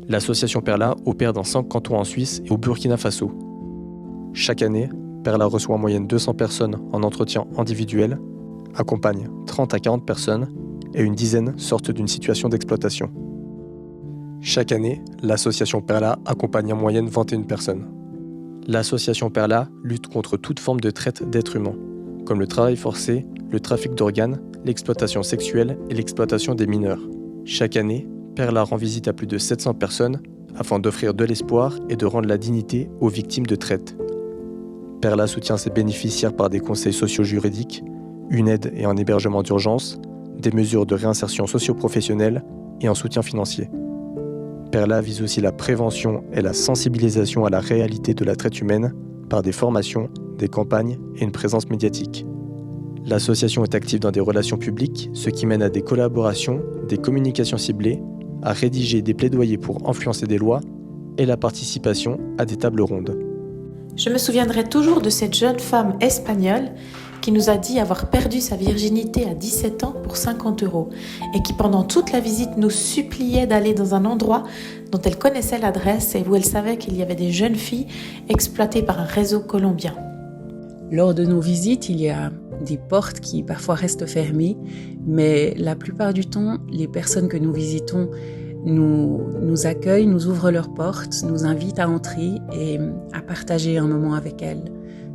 L'association Perla opère dans 5 cantons en Suisse et au Burkina Faso. Chaque année, Perla reçoit en moyenne 200 personnes en entretien individuel, accompagne 30 à 40 personnes et une dizaine sortent d'une situation d'exploitation. Chaque année, l'association Perla accompagne en moyenne 21 personnes. L'association Perla lutte contre toute forme de traite d'êtres humains, comme le travail forcé, le trafic d'organes, l'exploitation sexuelle et l'exploitation des mineurs. Chaque année, Perla rend visite à plus de 700 personnes afin d'offrir de l'espoir et de rendre la dignité aux victimes de traite. Perla soutient ses bénéficiaires par des conseils socio-juridiques, une aide et un hébergement d'urgence, des mesures de réinsertion socio-professionnelle et un soutien financier. Perla vise aussi la prévention et la sensibilisation à la réalité de la traite humaine par des formations, des campagnes et une présence médiatique. L'association est active dans des relations publiques, ce qui mène à des collaborations, des communications ciblées, à rédiger des plaidoyers pour influencer des lois et la participation à des tables rondes. Je me souviendrai toujours de cette jeune femme espagnole qui nous a dit avoir perdu sa virginité à 17 ans pour 50 € et qui pendant toute la visite nous suppliait d'aller dans un endroit dont elle connaissait l'adresse et où elle savait qu'il y avait des jeunes filles exploitées par un réseau colombien. Lors de nos visites, il y a des portes qui parfois restent fermées, mais la plupart du temps, les personnes que nous visitons nous accueillent, nous ouvrent leurs portes, nous invitent à entrer et à partager un moment avec elles,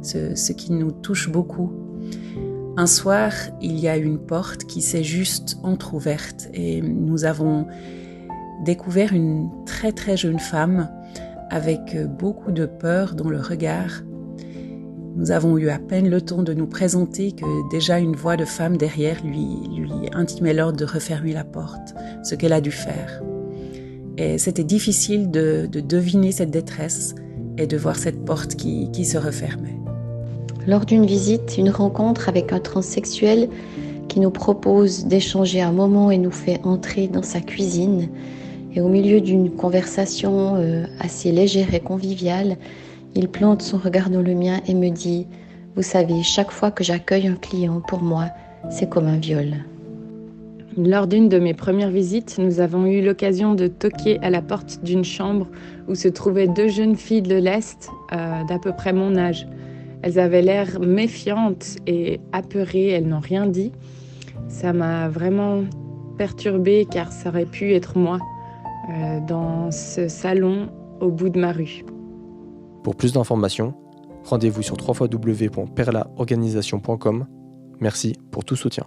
ce qui nous touche beaucoup. Un soir, il y a une porte qui s'est juste entrouverte et nous avons découvert une très très jeune femme avec beaucoup de peur dans le regard. Nous avons eu à peine le temps de nous présenter que déjà une voix de femme derrière lui intimait l'ordre de refermer la porte, ce qu'elle a dû faire. Et c'était difficile de deviner cette détresse et de voir cette porte qui se refermait. Lors d'une visite, une rencontre avec un transsexuel qui nous propose d'échanger un moment et nous fait entrer dans sa cuisine. Et au milieu d'une conversation assez légère et conviviale, il plante son regard dans le mien et me dit « Vous savez, chaque fois que j'accueille un client, pour moi, c'est comme un viol. » Lors d'une de mes premières visites, nous avons eu l'occasion de toquer à la porte d'une chambre où se trouvaient 2 jeunes filles de l'Est d'à peu près mon âge. Elles avaient l'air méfiantes et apeurées, elles n'ont rien dit. Ça m'a vraiment perturbée car ça aurait pu être moi dans ce salon au bout de ma rue. Pour plus d'informations, rendez-vous sur www.perlaorganisation.com. Merci pour tout soutien.